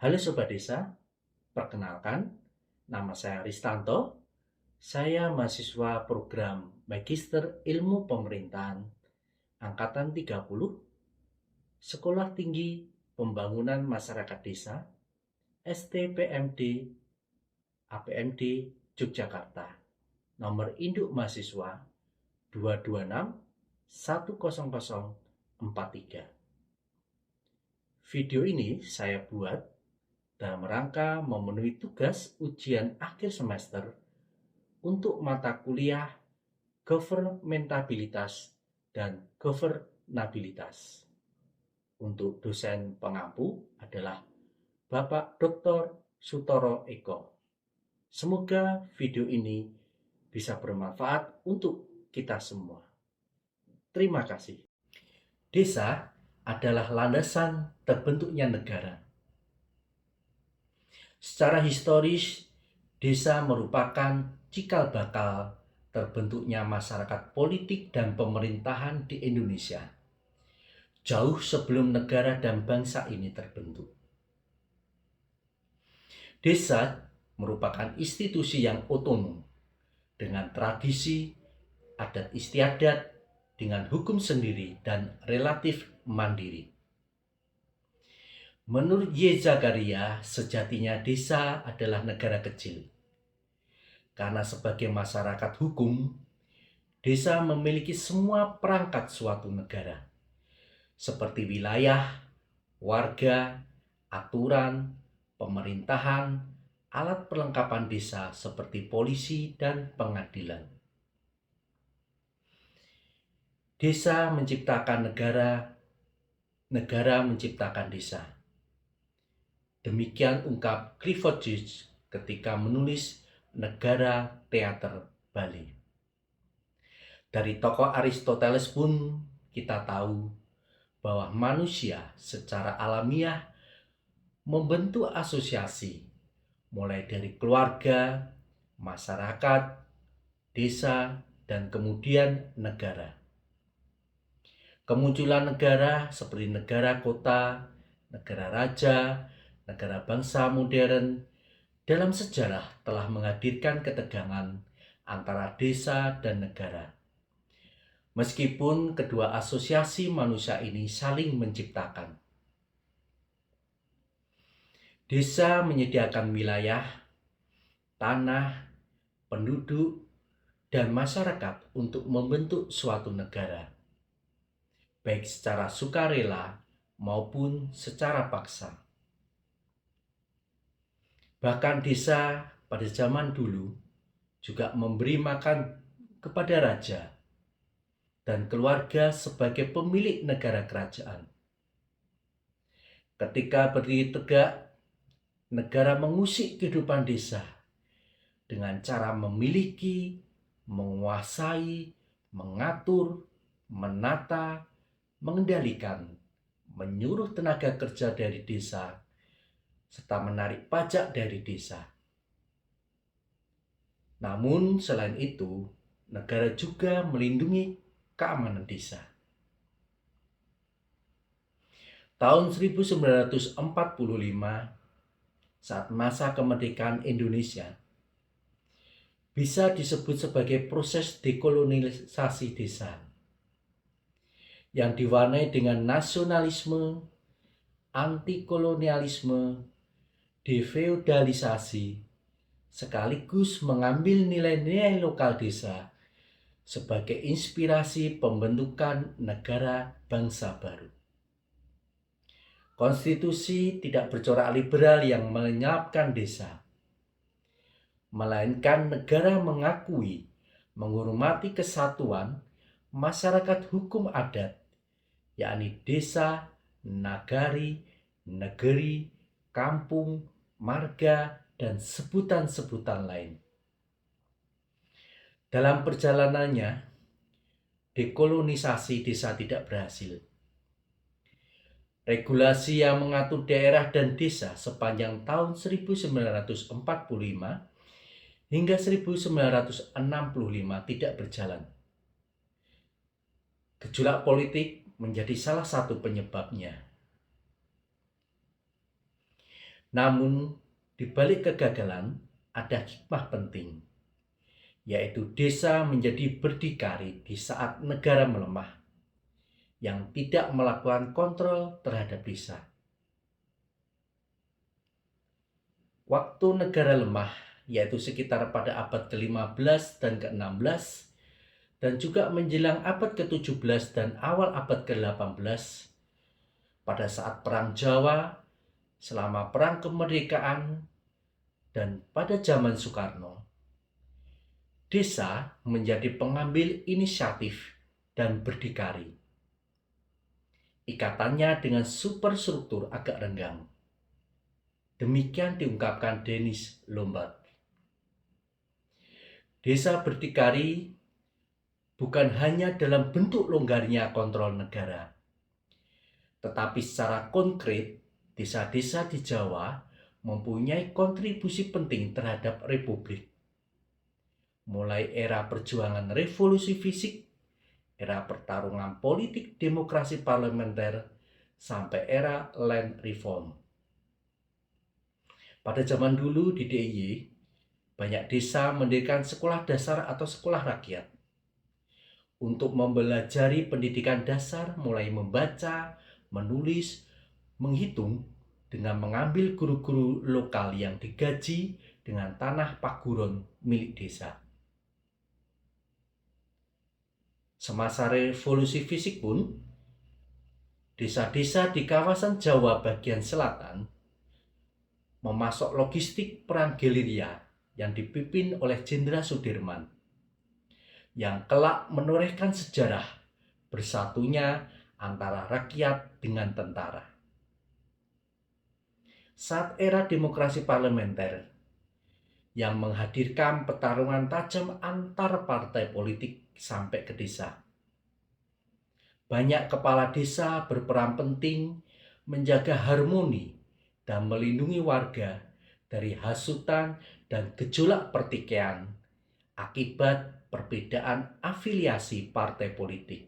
Halo Sobat Desa, perkenalkan, nama saya Ristanto. Saya mahasiswa program Magister Ilmu Pemerintahan Angkatan 30, Sekolah Tinggi Pembangunan Masyarakat Desa, STPMD, APMD, Yogyakarta. Nomor induk mahasiswa 226 10043. Video ini saya buat dalam rangka memenuhi tugas ujian akhir semester untuk mata kuliah governmentabilitas dan governabilitas. Untuk dosen pengampu adalah Bapak Dr. Sutoro Eko. Semoga video ini bisa bermanfaat untuk kita semua. Terima kasih. Desa adalah landasan terbentuknya negara. Secara historis, desa merupakan cikal bakal terbentuknya masyarakat politik dan pemerintahan di Indonesia, jauh sebelum negara dan bangsa ini terbentuk. Desa merupakan institusi yang otonom, dengan tradisi, adat istiadat, dengan hukum sendiri dan relatif mandiri. Menurut Y. Zakaria, sejatinya desa adalah negara kecil. Karena sebagai masyarakat hukum, desa memiliki semua perangkat suatu negara, seperti wilayah, warga, aturan, pemerintahan, alat perlengkapan desa seperti polisi dan pengadilan. Desa menciptakan negara, negara menciptakan desa. Demikian ungkap Clifford Geertz ketika menulis Negara Teater Bali. Dari tokoh Aristoteles pun kita tahu bahwa manusia secara alamiah membentuk asosiasi mulai dari keluarga, masyarakat, desa, dan kemudian negara. Kemunculan negara seperti negara kota, negara raja, negara bangsa modern dalam sejarah telah menghadirkan ketegangan antara desa dan negara. Meskipun kedua asosiasi manusia ini saling menciptakan. Desa menyediakan wilayah, tanah, penduduk, dan masyarakat untuk membentuk suatu negara, baik secara sukarela maupun secara paksa. Bahkan desa pada zaman dulu juga memberi makan kepada raja dan keluarga sebagai pemilik negara kerajaan. Ketika berdiri tegak, negara mengusik kehidupan desa dengan cara memiliki, menguasai, mengatur, menata, mengendalikan, menyuruh tenaga kerja dari desa, serta menarik pajak dari desa. Namun selain itu, negara juga melindungi keamanan desa. Tahun 1945, saat masa kemerdekaan Indonesia, bisa disebut sebagai proses dekolonisasi desa yang diwarnai dengan nasionalisme, antikolonialisme, defeudalisasi, sekaligus mengambil nilai-nilai lokal desa sebagai inspirasi pembentukan negara bangsa baru. Konstitusi tidak bercorak liberal yang melenyapkan desa, melainkan negara mengakui, menghormati kesatuan masyarakat hukum adat, yakni desa, nagari, negeri, kampung, marga, dan sebutan-sebutan lain. Dalam perjalanannya, dekolonisasi desa tidak berhasil. Regulasi yang mengatur daerah dan desa sepanjang tahun 1945 hingga 1965 tidak berjalan. Gejolak politik menjadi salah satu penyebabnya. Namun, di balik kegagalan ada hikmah penting, yaitu desa menjadi berdikari di saat negara melemah, yang tidak melakukan kontrol terhadap desa. Waktu negara lemah, yaitu sekitar pada abad ke-15 dan ke-16, dan juga menjelang abad ke-17 dan awal abad ke-18, pada saat Perang Jawa, selama Perang Kemerdekaan, dan pada zaman Soekarno, desa menjadi pengambil inisiatif dan berdikari. Ikatannya dengan superstruktur agak renggang. Demikian diungkapkan Dennis Lombard. Desa berdikari bukan hanya dalam bentuk longgarnya kontrol negara, tetapi secara konkret, desa-desa di Jawa mempunyai kontribusi penting terhadap Republik. Mulai era perjuangan revolusi fisik, era pertarungan politik demokrasi parlementer, sampai era land reform. Pada zaman dulu di DIY, banyak desa mendirikan sekolah dasar atau sekolah rakyat untuk mempelajari pendidikan dasar mulai membaca, menulis, menghitung dengan mengambil guru-guru lokal yang digaji dengan tanah paguron milik desa. Semasa revolusi fisik pun, desa-desa di kawasan Jawa bagian selatan memasok logistik perang gerilya yang dipimpin oleh Jenderal Sudirman, yang kelak menorehkan sejarah bersatunya antara rakyat dengan tentara. Saat era demokrasi parlementer yang menghadirkan pertarungan tajam antar partai politik sampai ke desa, banyak kepala desa berperan penting menjaga harmoni dan melindungi warga dari hasutan dan gejolak pertikaian akibat perbedaan afiliasi partai politik.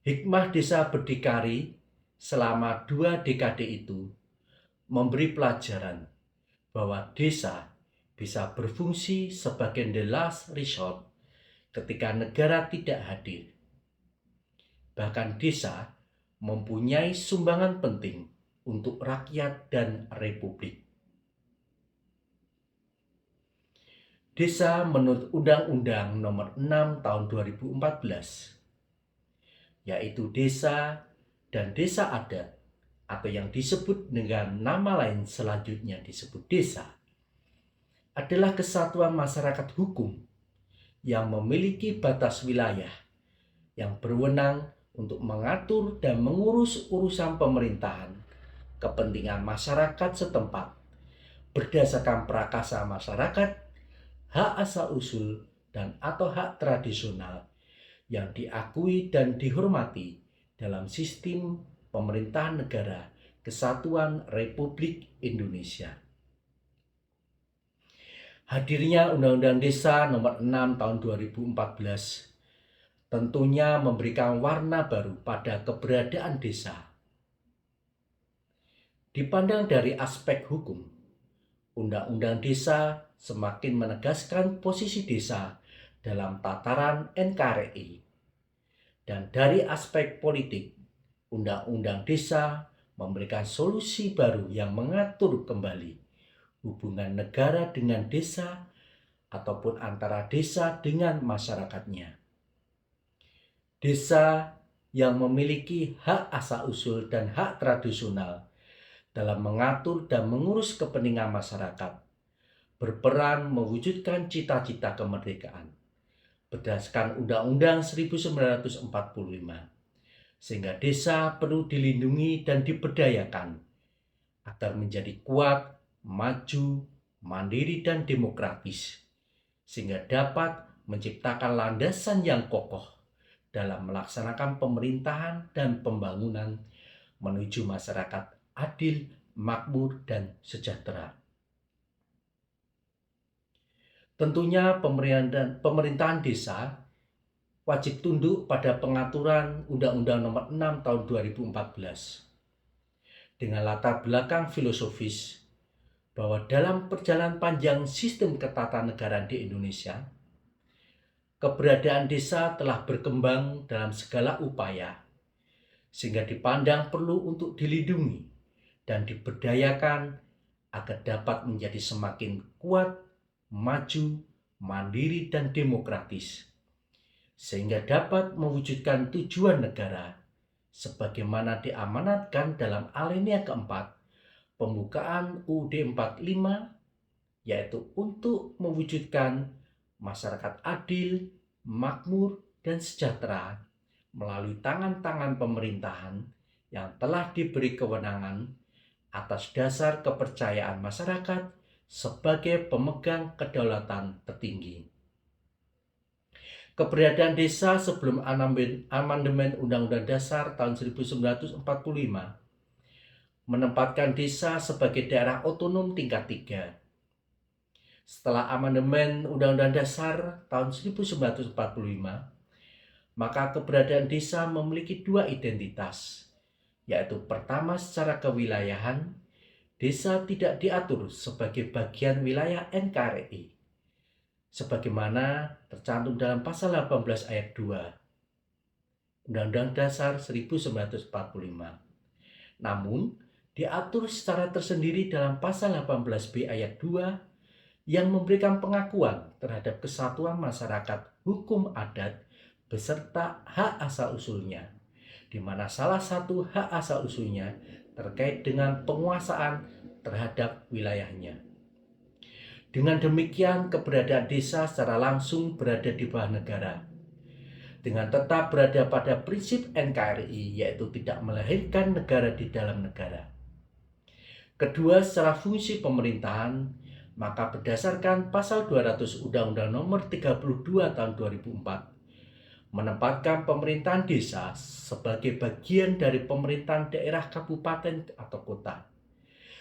Hikmah desa berdikari selama 2 dekade itu memberi pelajaran bahwa desa bisa berfungsi sebagai the last resort ketika negara tidak hadir. Bahkan desa mempunyai sumbangan penting untuk rakyat dan Republik. Desa menurut Undang-Undang Nomor 6 Tahun 2014, yaitu desa dan desa adat, atau yang disebut dengan nama lain selanjutnya disebut desa, adalah kesatuan masyarakat hukum yang memiliki batas wilayah yang berwenang untuk mengatur dan mengurus urusan pemerintahan, kepentingan masyarakat setempat, berdasarkan prakasa masyarakat, hak asal-usul, dan atau hak tradisional yang diakui dan dihormati dalam sistem pemerintahan negara Kesatuan Republik Indonesia. Hadirnya Undang-Undang Desa Nomor 6 Tahun 2014 tentunya memberikan warna baru pada keberadaan desa. Dipandang dari aspek hukum, Undang-Undang Desa semakin menegaskan posisi desa dalam tataran NKRI. Dan dari aspek politik, Undang-Undang Desa memberikan solusi baru yang mengatur kembali hubungan negara dengan desa ataupun antara desa dengan masyarakatnya. Desa yang memiliki hak asal-usul dan hak tradisional dalam mengatur dan mengurus kepentingan masyarakat, berperan mewujudkan cita-cita kemerdekaan berdasarkan Undang-Undang 1945, sehingga desa perlu dilindungi dan diberdayakan agar menjadi kuat, maju, mandiri, dan demokratis, sehingga dapat menciptakan landasan yang kokoh dalam melaksanakan pemerintahan dan pembangunan menuju masyarakat adil, makmur, dan sejahtera. Tentunya pemerintahan desa wajib tunduk pada pengaturan Undang-Undang Nomor 6 Tahun 2014 dengan latar belakang filosofis bahwa dalam perjalanan panjang sistem ketatanegaraan di Indonesia, keberadaan desa telah berkembang dalam segala upaya, sehingga dipandang perlu untuk dilindungi dan diberdayakan agar dapat menjadi semakin kuat, maju, mandiri, dan demokratis, sehingga dapat mewujudkan tujuan negara sebagaimana diamanatkan dalam alinea keempat pembukaan UUD 45, yaitu untuk mewujudkan masyarakat adil, makmur, dan sejahtera melalui tangan-tangan pemerintahan yang telah diberi kewenangan atas dasar kepercayaan masyarakat sebagai pemegang kedaulatan tertinggi. Keberadaan desa sebelum amandemen Undang-Undang Dasar tahun 1945 menempatkan desa sebagai daerah otonom tingkat 3. Setelah amandemen Undang-Undang Dasar tahun 1945, maka keberadaan desa memiliki dua identitas, yaitu pertama secara kewilayahan, desa tidak diatur sebagai bagian wilayah NKRI, sebagaimana tercantum dalam pasal 18 ayat 2 Undang-Undang Dasar 1945. Namun, diatur secara tersendiri dalam pasal 18B ayat 2 yang memberikan pengakuan terhadap kesatuan masyarakat hukum adat beserta hak asal-usulnya, di mana salah satu hak asal-usulnya terkait dengan penguasaan terhadap wilayahnya. Dengan demikian, keberadaan desa secara langsung berada di bawah negara, dengan tetap berada pada prinsip NKRI, yaitu tidak melahirkan negara di dalam negara. Kedua, secara fungsi pemerintahan, maka berdasarkan pasal 200 Undang-Undang Nomor 32 tahun 2004, menempatkan pemerintahan desa sebagai bagian dari pemerintahan daerah kabupaten atau kota,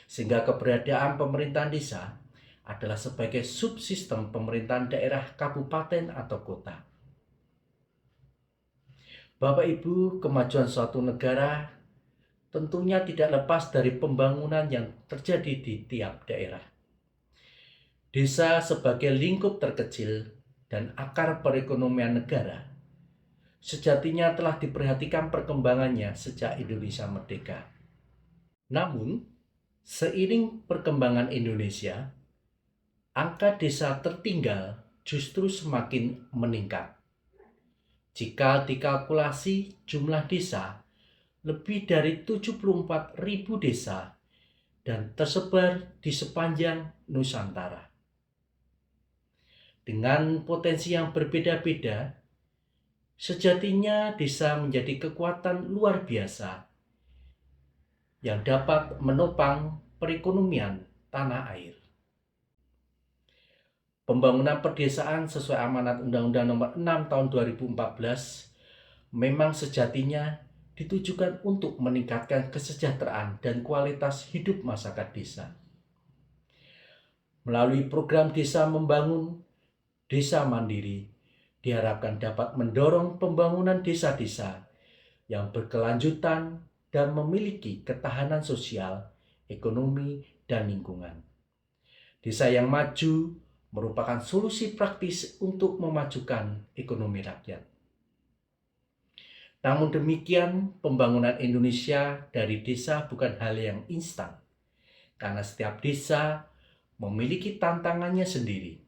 sehingga keberadaan pemerintahan desa adalah sebagai subsistem pemerintahan daerah kabupaten atau kota. Bapak Ibu, kemajuan suatu negara tentunya tidak lepas dari pembangunan yang terjadi di tiap daerah. Desa sebagai lingkup terkecil dan akar perekonomian negara sejatinya telah diperhatikan perkembangannya sejak Indonesia merdeka. Namun, seiring perkembangan Indonesia, angka desa tertinggal justru semakin meningkat. Jika dikalkulasi jumlah desa lebih dari 74.000 desa dan tersebar di sepanjang Nusantara. Dengan potensi yang berbeda-beda, sejatinya desa menjadi kekuatan luar biasa yang dapat menopang perekonomian tanah air. Pembangunan perdesaan sesuai amanat Undang-Undang Nomor 6 tahun 2014 memang sejatinya ditujukan untuk meningkatkan kesejahteraan dan kualitas hidup masyarakat desa. Melalui program Desa Membangun, Desa Mandiri diharapkan dapat mendorong pembangunan desa-desa yang berkelanjutan dan memiliki ketahanan sosial, ekonomi, dan lingkungan. Desa yang maju merupakan solusi praktis untuk memajukan ekonomi rakyat. Namun demikian, pembangunan Indonesia dari desa bukan hal yang instan, karena setiap desa memiliki tantangannya sendiri,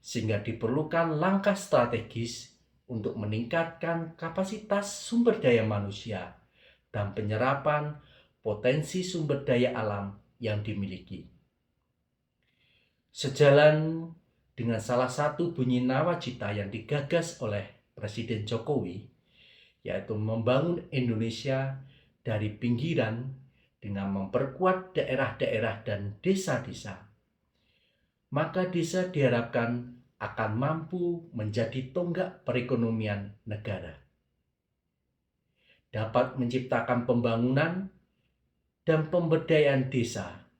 sehingga diperlukan langkah strategis untuk meningkatkan kapasitas sumber daya manusia dan penyerapan potensi sumber daya alam yang dimiliki. Sejalan dengan salah satu bunyi nawacita yang digagas oleh Presiden Jokowi, yaitu membangun Indonesia dari pinggiran dengan memperkuat daerah-daerah dan desa-desa, maka desa diharapkan akan mampu menjadi tonggak perekonomian negara, dapat menciptakan pembangunan dan pemberdayaan desa,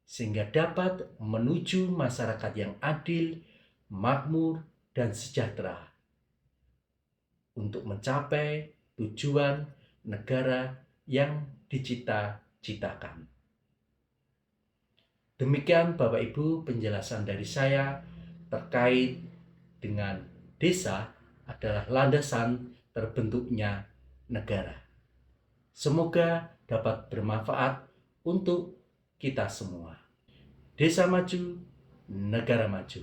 sehingga dapat menuju masyarakat yang adil, makmur, dan sejahtera untuk mencapai tujuan negara yang dicipta citakan. Demikian Bapak Ibu penjelasan dari saya terkait dengan desa adalah landasan terbentuknya negara. Semoga dapat bermanfaat untuk kita semua. Desa maju, negara maju.